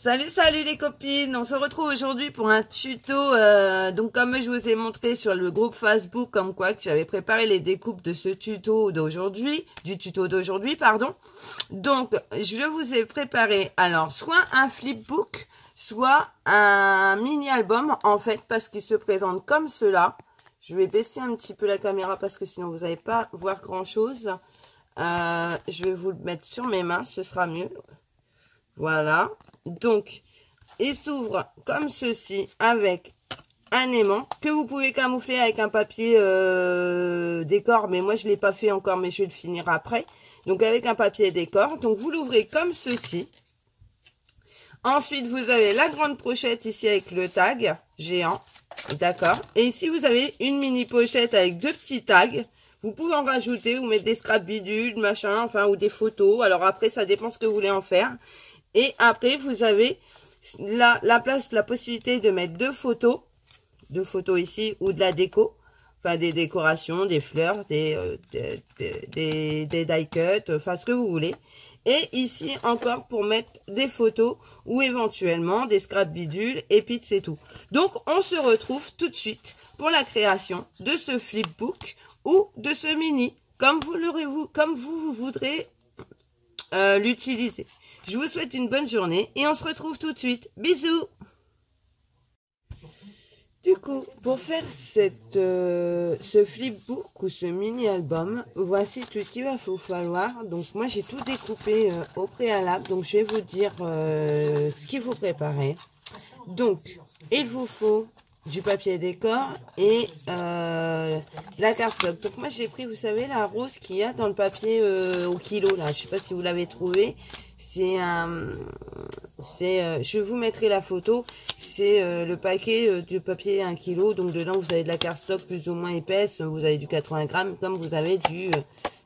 Salut les copines, on se retrouve aujourd'hui pour un tuto, donc comme je vous ai montré sur le groupe Facebook, comme quoi que j'avais préparé les découpes de ce tuto d'aujourd'hui, pardon. Donc je vous ai préparé alors soit un flipbook, soit un mini album en fait, parce qu'il se présente comme cela. Je vais baisser un petit peu la caméra parce que sinon vous n'allez pas voir grand chose. Je vais vous le mettre sur mes mains, ce sera mieux. Voilà, donc il s'ouvre comme ceci avec un aimant que vous pouvez camoufler avec un papier décor, mais moi je ne l'ai pas fait encore, mais je vais le finir après. Donc avec un papier décor, donc vous l'ouvrez comme ceci. Ensuite vous avez la grande pochette ici avec le tag géant, d'accord. Et ici vous avez une mini pochette avec deux petits tags. Vous pouvez en rajouter ou mettre des scraps bidules, machin, enfin, ou des photos. Alors après ça dépend ce que vous voulez en faire. Et après, vous avez la possibilité de mettre deux photos ici, ou de la déco, enfin des décorations, des fleurs, des die cuts, enfin ce que vous voulez. Et ici encore pour mettre des photos ou éventuellement des scraps bidules, et puis c'est tout. Donc on se retrouve tout de suite pour la création de ce flipbook ou de ce mini, comme vous voudrez l'utiliser. Je vous souhaite une bonne journée et on se retrouve tout de suite. Bisous! Du coup, pour faire ce flipbook ou ce mini-album, voici tout ce qu'il va vous falloir. Donc moi, j'ai tout découpé au préalable. Donc je vais vous dire ce qu'il faut préparer. Donc, il vous faut du papier décor et la cardstock. Donc moi, j'ai pris, vous savez, la rose qu'il y a dans le papier au kilo, là. Je sais pas si vous l'avez trouvé. Je vous mettrai la photo. C'est le paquet du papier 1 kg. Donc dedans, vous avez de la cardstock plus ou moins épaisse. Vous avez du 80 grammes, comme vous avez du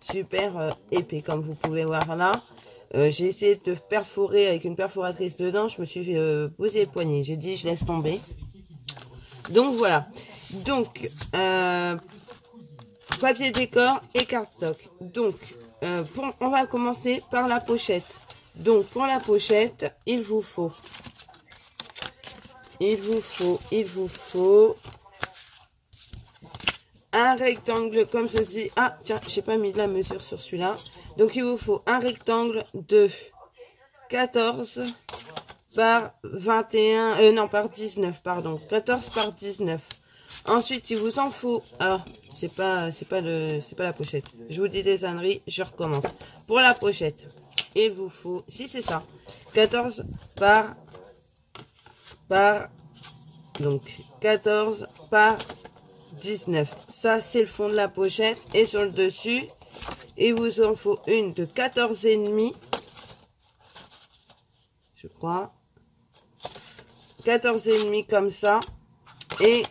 super épais, comme vous pouvez voir là. J'ai essayé de perforer avec une perforatrice dedans. Je me suis posé le poignet. J'ai dit, je laisse tomber. Donc voilà. Donc, papier décor et cardstock. Donc, on va commencer par la pochette. Donc, pour la pochette, il vous faut un rectangle comme ceci. Ah, tiens, j'ai pas mis de la mesure sur celui-là. Donc, il vous faut un rectangle de 14 par 21, non, par 19, pardon. 14 par 19. Ensuite, il vous en faut, alors, c'est pas la pochette. Je vous dis des âneries, je recommence. Pour la pochette, il vous faut, si c'est ça, 14 donc 14 par 19. Ça, c'est le fond de la pochette. Et sur le dessus, il vous en faut une de 14,5, je crois. 14,5 comme ça. Et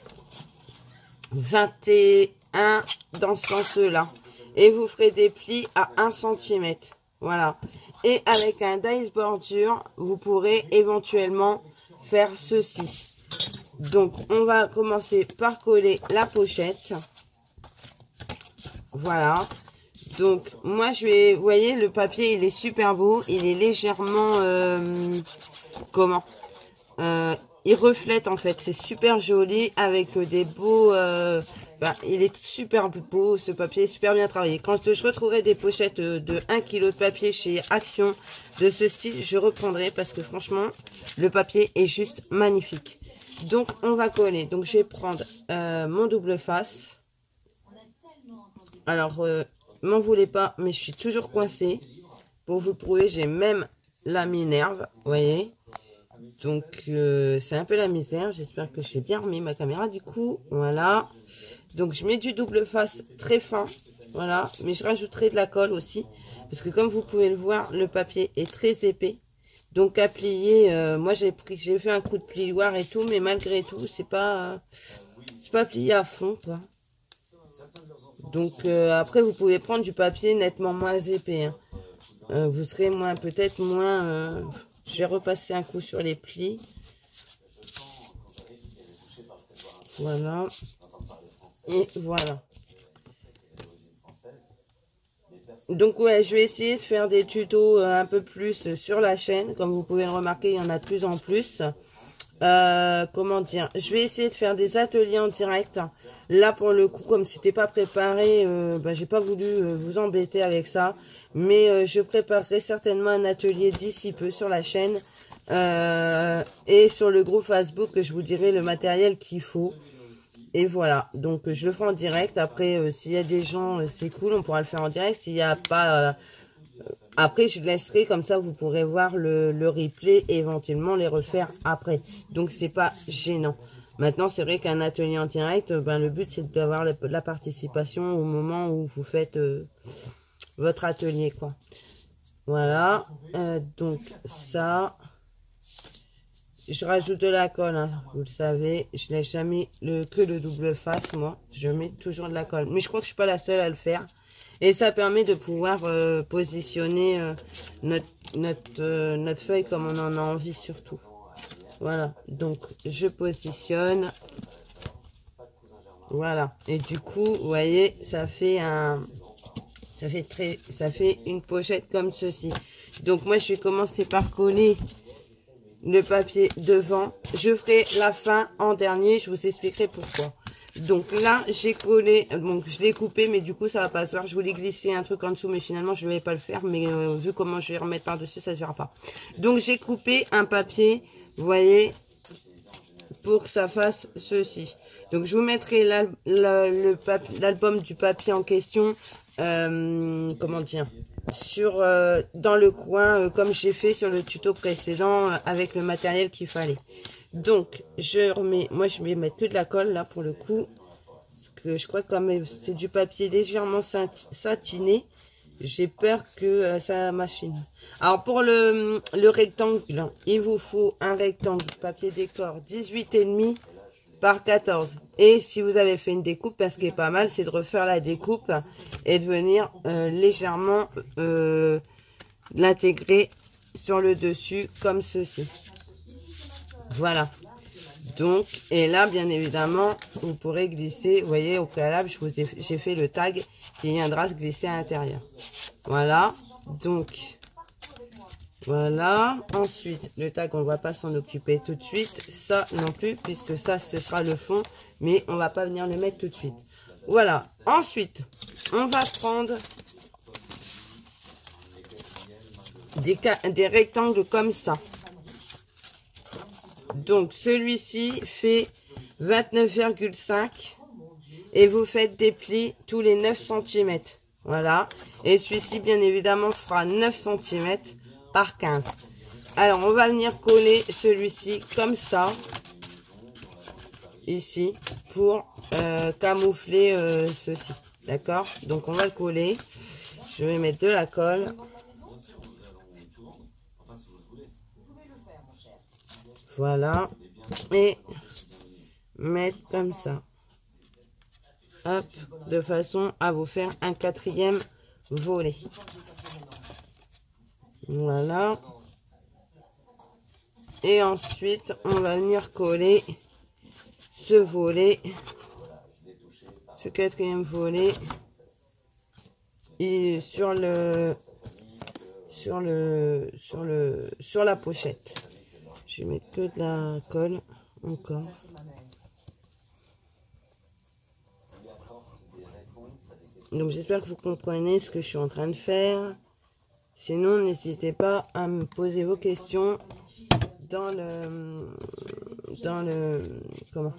21 dans ce sens-là. Et vous ferez des plis à 1 cm. Voilà. Et avec un dies bordure, vous pourrez éventuellement faire ceci. Donc, on va commencer par coller la pochette. Voilà. Donc, moi, vous voyez, le papier, il est super beau. Il est légèrement, il reflète en fait, c'est super joli avec des beaux, il est super beau ce papier, super bien travaillé. Quand je retrouverai des pochettes de 1 kg de papier chez Action de ce style, je reprendrai parce que franchement, le papier est juste magnifique. Donc on va coller, donc je vais prendre mon double face. Alors, m'en voulez pas, mais je suis toujours coincée. Pour vous prouver, j'ai même la Minerve, vous voyez. Donc, c'est un peu la misère. J'espère que j'ai bien remis ma caméra du coup. Voilà. Donc, je mets du double face très fin. Voilà. Mais je rajouterai de la colle aussi. Parce que comme vous pouvez le voir, le papier est très épais. Donc, à plier, moi, j'ai fait un coup de plioir et tout. Mais malgré tout, c'est pas plié à fond, quoi. Donc, après, vous pouvez prendre du papier nettement moins épais. Hein. Vous serez peut-être moins... je vais repasser un coup sur les plis. Voilà. Et voilà. Donc ouais, je vais essayer de faire des tutos un peu plus sur la chaîne. Comme vous pouvez le remarquer, il y en a de plus en plus. Comment dire, je vais essayer de faire des ateliers en direct. Là pour le coup, comme c'était pas préparé, j'ai pas voulu vous embêter avec ça, mais je préparerai certainement un atelier d'ici peu sur la chaîne et sur le groupe Facebook, je vous dirai le matériel qu'il faut. Et voilà, donc je le ferai en direct. Après, s'il y a des gens, c'est cool, on pourra le faire en direct. S'il n'y a pas, après, je laisserai, comme ça, vous pourrez voir le replay et éventuellement les refaire après. Donc, c'est pas gênant. Maintenant, c'est vrai qu'un atelier en direct, le but, c'est d'avoir la participation au moment où vous faites votre atelier, quoi. Voilà. Donc, ça... Je rajoute de la colle, hein, vous le savez. Je n'ai jamais que le double face, moi. Je mets toujours de la colle. Mais je crois que je suis pas la seule à le faire. Et ça permet de pouvoir positionner notre feuille comme on en a envie surtout. Voilà, donc je positionne. Voilà, et du coup, vous voyez, ça fait une pochette comme ceci. Donc moi, je vais commencer par coller le papier devant. Je ferai la fin en dernier, je vous expliquerai pourquoi. Donc là, j'ai collé, donc je l'ai coupé, mais du coup, ça va pas se voir. Je voulais glisser un truc en dessous, mais finalement, je ne vais pas le faire. Mais vu comment je vais remettre par-dessus, ça se verra pas. Donc, j'ai coupé un papier, vous voyez, pour que ça fasse ceci. Donc, je vous mettrai l'album du papier en question, comment dire, dans le coin, comme j'ai fait sur le tuto précédent, avec le matériel qu'il fallait. Donc, je remets, moi je vais mettre que de la colle là pour le coup, parce que je crois que comme c'est du papier légèrement satiné, j'ai peur que ça machine. Alors pour le rectangle, il vous faut un rectangle papier décor 18,5 par 14. Et si vous avez fait une découpe, parce qu'il est pas mal, c'est de refaire la découpe et de venir légèrement l'intégrer sur le dessus comme ceci. Voilà. Donc, et là, bien évidemment, vous pourrez glisser, vous voyez, au préalable, j'ai fait le tag qui viendra se glisser à l'intérieur. Voilà. Donc, voilà. Ensuite, le tag, on ne va pas s'en occuper tout de suite. Ça non plus, puisque ça, ce sera le fond. Mais on va pas venir le mettre tout de suite. Voilà. Ensuite, on va prendre des rectangles comme ça. Donc, celui-ci fait 29,5 et vous faites des plis tous les 9 cm. Voilà. Et celui-ci, bien évidemment, fera 9 cm par 15. Alors, on va venir coller celui-ci comme ça, ici, pour camoufler ceci. D'accord? Donc, on va le coller. Je vais mettre de la colle. Voilà. Et mettre comme ça. Hop. De façon à vous faire un 4e volet. Voilà. Et ensuite, on va venir coller ce volet. Ce 4e volet. Et sur la pochette. Je vais mettre que de la colle encore. Donc j'espère que vous comprenez ce que je suis en train de faire. Sinon, n'hésitez pas à me poser vos questions dans le comment.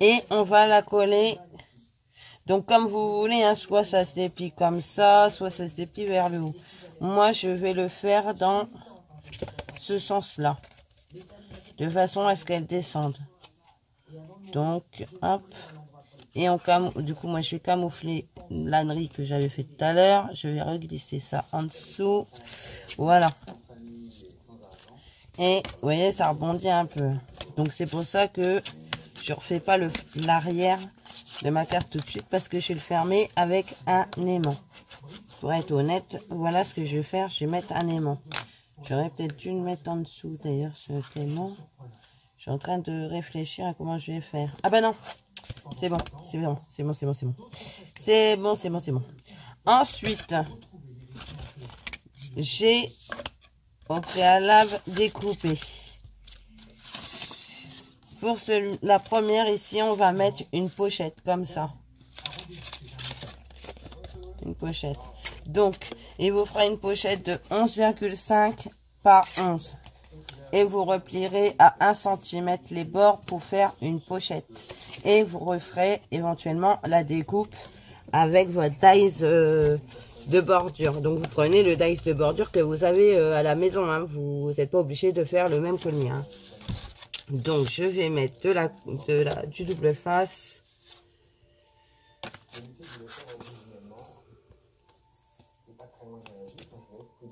Et on va la coller. Donc comme vous voulez, hein, soit ça se déplie comme ça, soit ça se déplie vers le haut. Moi, je vais le faire dans ce sens-là, de façon à ce qu'elle descende. Donc, hop. Et du coup, moi, je vais camoufler l'ânerie que j'avais fait tout à l'heure. Je vais reglisser ça en dessous. Voilà. Et, vous voyez, ça rebondit un peu. Donc, c'est pour ça que je ne refais pas l'arrière de ma carte tout de suite, parce que je vais le fermer avec un aimant. Pour être honnête, voilà ce que je vais faire. Je vais mettre un aimant. J'aurais peut-être dû le mettre en dessous, d'ailleurs, ce aimant. Je suis en train de réfléchir à comment je vais faire. Ah ben non, c'est bon, c'est bon, c'est bon, c'est bon, c'est bon. C'est bon, c'est bon, c'est bon. Ensuite, j'ai au préalable découpé. Pour la première ici, on va mettre une pochette comme ça. Une pochette. Donc, il vous fera une pochette de 11,5 par 11. Et vous replierez à 1 cm les bords pour faire une pochette. Et vous referez éventuellement la découpe avec votre dies de bordure. Donc, vous prenez le dies de bordure que vous avez à la maison. Hein. Vous n'êtes pas obligé de faire le même que le mien. Hein. Donc, je vais mettre du double face.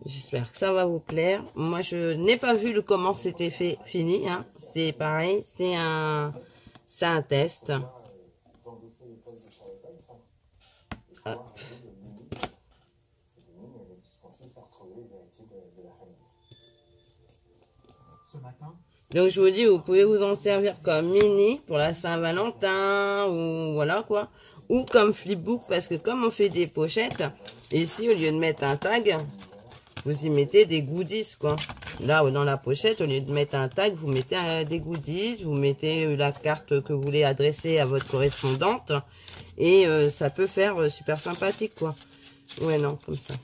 J'espère que ça va vous plaire. Moi, je n'ai pas vu comment c'était fait fini. Hein. C'est pareil, c'est un test. Hop. Donc, je vous dis, vous pouvez vous en servir comme mini pour la Saint-Valentin ou voilà quoi. Ou comme flipbook parce que comme on fait des pochettes, ici, au lieu de mettre un tag, vous y mettez des goodies, quoi. Là, dans la pochette, au lieu de mettre un tag, vous mettez des goodies. Vous mettez la carte que vous voulez adresser à votre correspondante. Et ça peut faire super sympathique, quoi. Ouais, non, comme ça.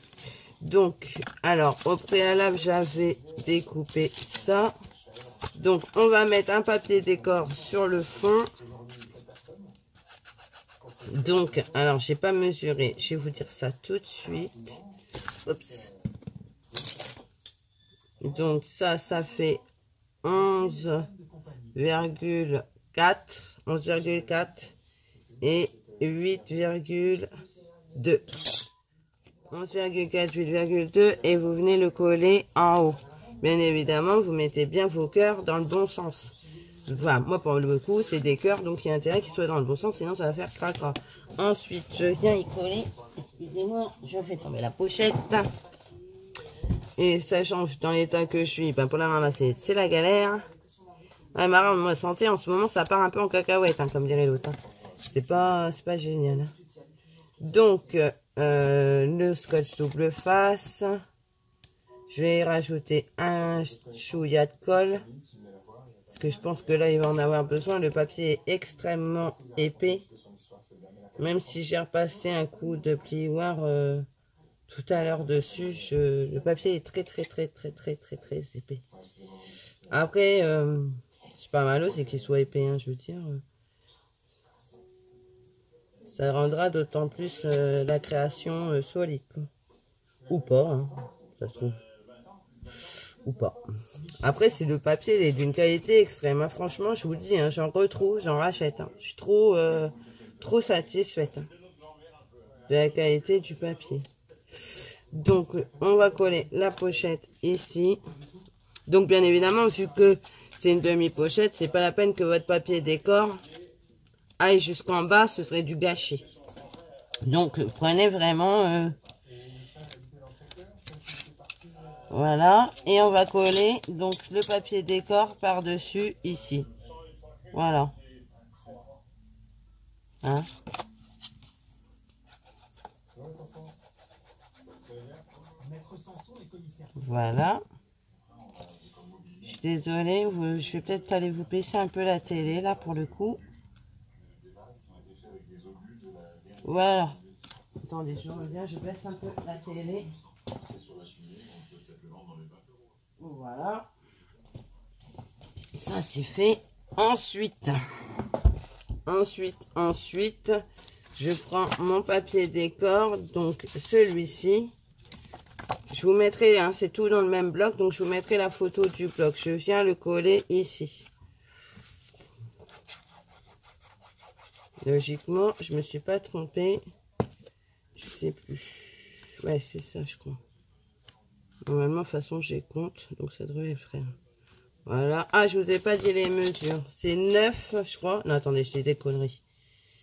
Donc, alors, au préalable, j'avais découpé ça. Donc, on va mettre un papier décor sur le fond. Donc, alors, j'ai pas mesuré. Je vais vous dire ça tout de suite. Oups. Donc ça fait 11,4 et 8,2. 11,4, 8,2 et vous venez le coller en haut. Bien évidemment, vous mettez bien vos cœurs dans le bon sens. Voilà, moi pour le coup, c'est des cœurs, donc il y a intérêt qu'ils soient dans le bon sens, sinon ça va faire cracra. Ensuite, je viens y coller. Excusez-moi, je fais tomber la pochette. Et sachant dans l'état que je suis, ben pour la ramasser, c'est la galère. Ah, ma santé, en ce moment, ça part un peu en cacahuète, hein, comme dirait l'autre. Hein. C'est pas génial. Hein. Donc, le scotch double face. Je vais rajouter un chouïa de colle. Parce que je pense que là, il va en avoir besoin. Le papier est extrêmement épais. Même si j'ai repassé un coup de plioir tout à l'heure dessus, le papier est très épais. Après, c'est pas mal c'est qu'il soit épais, hein, je veux dire. Ça rendra d'autant plus la création solide. Quoi. Ou pas, hein, ça se trouve. Ou pas. Après, si le papier est d'une qualité extrême, hein, franchement, je vous dis, hein, j'en retrouve, j'en rachète. Hein. Je suis trop satisfaite hein, de la qualité du papier. Donc, on va coller la pochette ici. Donc, bien évidemment, vu que c'est une demi-pochette, c'est pas la peine que votre papier décor aille jusqu'en bas, ce serait du gâchis. Donc, prenez vraiment... voilà. Et on va coller donc le papier décor par-dessus ici. Voilà. Hein? Voilà. Je suis désolée, je vais peut-être aller vous baisser un peu la télé là pour le coup. Voilà. Attendez, je reviens, je baisse un peu la télé. Voilà. Ça c'est fait. Ensuite, je prends mon papier décor, donc celui-ci. Je vous mettrai, hein, c'est tout dans le même bloc, donc je vous mettrai la photo du bloc. Je viens le coller ici. Logiquement, je me suis pas trompée. Je sais plus. Ouais, c'est ça, je crois. Normalement, de toute façon, j'ai compte, donc ça devrait faire. Voilà. Ah, je vous ai pas dit les mesures. C'est 9, je crois. Non, attendez, je dis des conneries.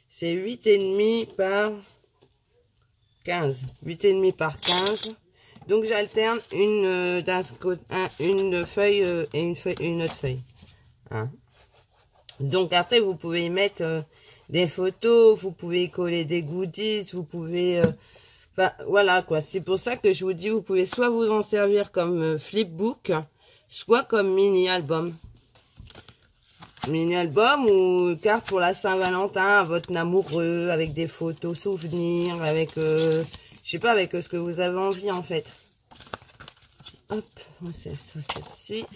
C'est 8,5 par 15. 8,5 par 15. Donc, j'alterne une feuille et une autre feuille. Hein. Donc, après, vous pouvez y mettre des photos, vous pouvez y coller des goodies, vous pouvez Enfin, voilà quoi. C'est pour ça que je vous dis, vous pouvez soit vous en servir comme flipbook, soit comme mini-album. Mini-album ou carte pour la Saint-Valentin à votre amoureux, avec des photos souvenirs, avec, je sais pas, avec ce que vous avez envie en fait. Hop, c'est ça, celle-ci.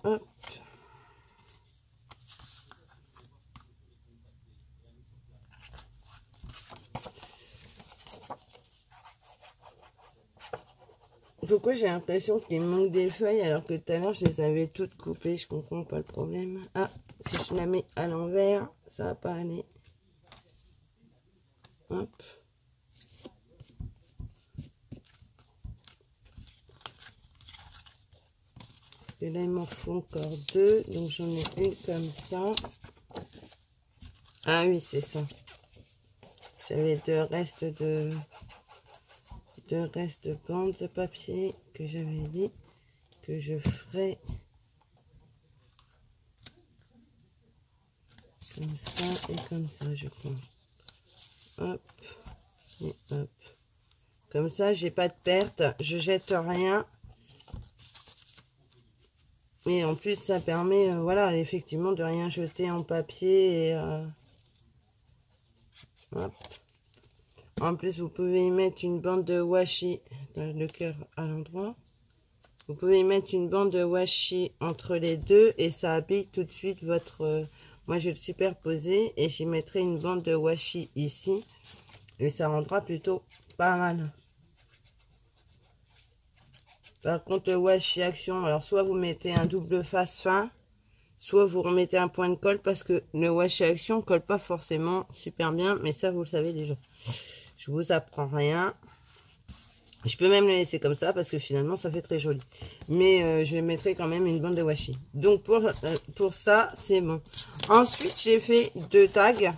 Hop. Pourquoi j'ai l'impression qu'il me manque des feuilles alors que tout à l'heure je les avais toutes coupées, je comprends pas le problème. Ah, si je la mets à l'envers, ça va pas aller. Hop. Et là il m'en faut encore deux, donc j'en ai une comme ça. Ah oui, c'est ça. J'avais deux restes de bandes de papier que j'avais dit que je ferais comme ça et comme ça, je crois. Hop et hop. Comme ça, j'ai pas de perte, je jette rien. Et en plus, ça permet, voilà, effectivement, de rien jeter en papier. Et, hop. En plus, vous pouvez y mettre une bande de washi, dans le cœur à l'endroit. Vous pouvez y mettre une bande de washi entre les deux et ça habille tout de suite votre... moi, je vais le superposer et j'y mettrai une bande de washi ici. Et ça rendra plutôt pas mal. Par contre, le washi action, alors soit vous mettez un double face fin, soit vous remettez un point de colle parce que le washi action colle pas forcément super bien, mais ça vous le savez déjà. Je vous apprends rien. Je peux même le laisser comme ça parce que finalement ça fait très joli. Mais je mettrai quand même une bande de washi. Donc pour ça, c'est bon. Ensuite, j'ai fait deux tags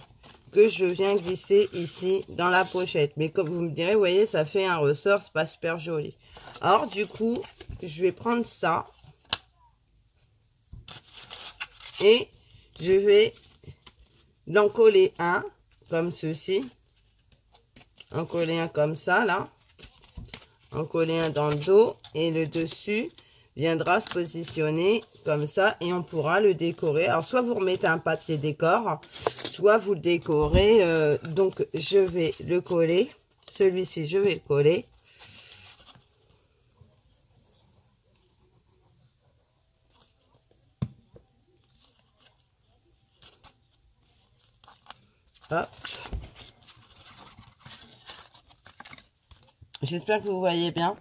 que je viens glisser ici dans la pochette. Mais comme vous me direz, vous voyez, ça fait un ressort, c'est pas super joli. Alors du coup, je vais prendre ça. Et je vais l'en coller un, comme ceci. En coller un comme ça, là. En coller un dans le dos. Et le dessus viendra se positionner comme ça. Et on pourra le décorer. Alors, soit vous remettez un papier décor, soit vous le décorez. Donc, je vais le coller. Celui-ci, je vais le coller. Hop. J'espère que vous voyez bien.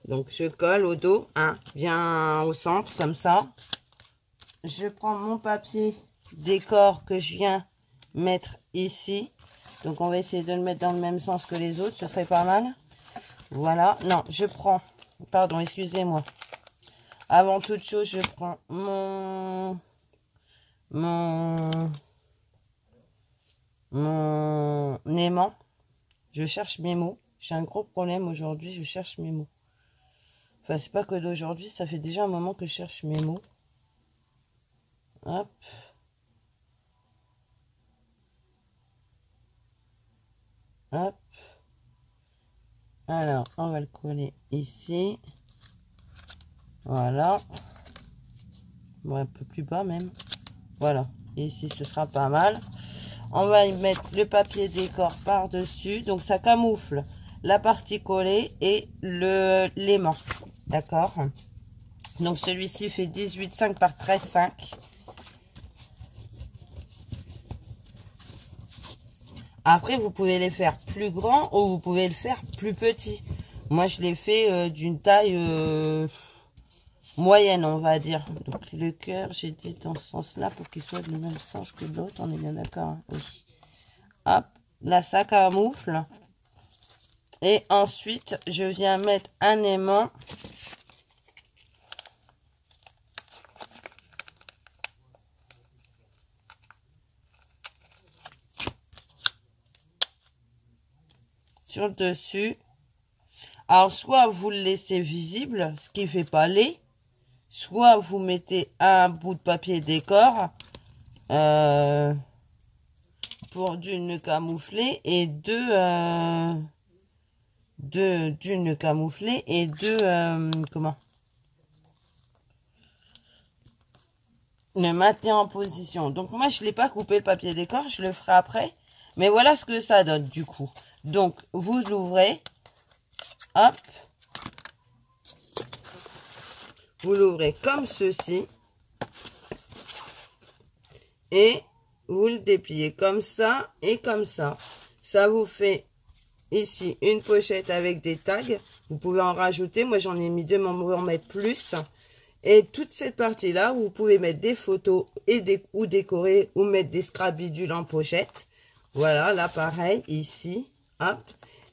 Donc, je colle au dos, hein, bien au centre, comme ça. Je prends mon papier décor que je viens mettre ici. Donc, on va essayer de le mettre dans le même sens que les autres. Ce serait pas mal. Voilà. Non, je prends... Pardon, excusez-moi. Avant toute chose, je prends mon aimant. Je cherche mes mots. J'ai un gros problème aujourd'hui, je cherche mes mots. Enfin, c'est pas que d'aujourd'hui, ça fait déjà un moment que je cherche mes mots. Hop. Hop. Alors, on va le coller ici. Voilà. Bon, un peu plus bas même. Voilà. Ici, ce sera pas mal. On va y mettre le papier décor par-dessus. Donc, ça camoufle la partie collée et l'aimant. D'accord? Donc, celui-ci fait 18,5 par 13,5. Après, vous pouvez les faire plus grands ou vous pouvez le faire plus petit. Moi, je l'ai fait d'une taille moyenne, on va dire. Donc, le cœur, j'ai dit dans ce sens-là pour qu'il soit du même sens que l'autre. On est bien d'accord, hein? Oui. Hop, là, ça camoufle. Et ensuite, je viens mettre un aimant. Sur le dessus. Alors, soit vous le laissez visible, ce qui fait pas laid, soit vous mettez un bout de papier décor pour d'une camouflée et d'une camouflée et comment le maintenir en position. Donc moi je l'ai pas coupé le papier décor, je le ferai après, mais voilà ce que ça donne du coup. Donc vous l'ouvrez, hop, vous l'ouvrez comme ceci et vous le dépliez comme ça et comme ça. Ça vous fait ici une pochette avec des tags. Vous pouvez en rajouter. Moi, j'en ai mis deux, mais on va en mettre plus. Et toute cette partie-là, vous pouvez mettre des photos ou décorer ou mettre des scrabidules en pochette. Voilà, là, pareil, ici. Hop.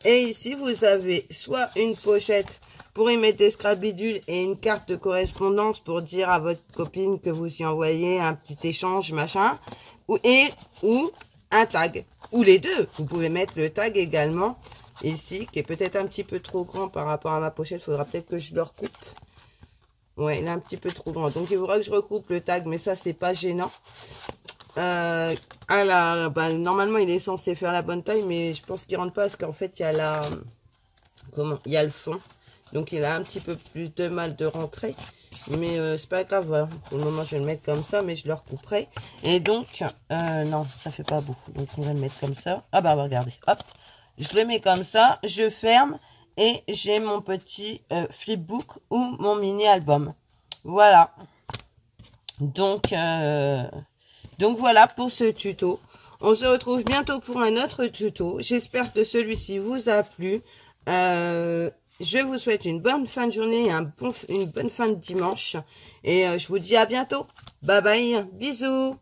Et ici, vous avez soit une pochette pour y mettre des scrabidules et une carte de correspondance pour dire à votre copine que vous y envoyez un petit échange, machin. Ou un tag. Ou les deux. Vous pouvez mettre le tag également ici, qui est peut-être un petit peu trop grand par rapport à ma pochette. Il faudra peut-être que je le recoupe. Ouais, il est un petit peu trop grand. Donc, il faudra que je recoupe le tag, mais ça, c'est pas gênant. Normalement, il est censé faire la bonne taille, mais je pense qu'il rentre pas parce qu'en fait, il y a il y a le fond. Donc, il a un petit peu plus de mal de rentrer. Mais c'est pas grave, voilà. Pour le moment, je vais le mettre comme ça, mais je le recouperai. Et donc, non, ça fait pas beau. Donc, on va le mettre comme ça. Ah bah, regardez, hop. Je le mets comme ça, je ferme. Et j'ai mon petit flipbook ou mon mini-album. Voilà. Donc voilà pour ce tuto. On se retrouve bientôt pour un autre tuto. J'espère que celui-ci vous a plu. Je vous souhaite une bonne fin de journée et une bonne fin de dimanche. Et je vous dis à bientôt. Bye bye. Bisous.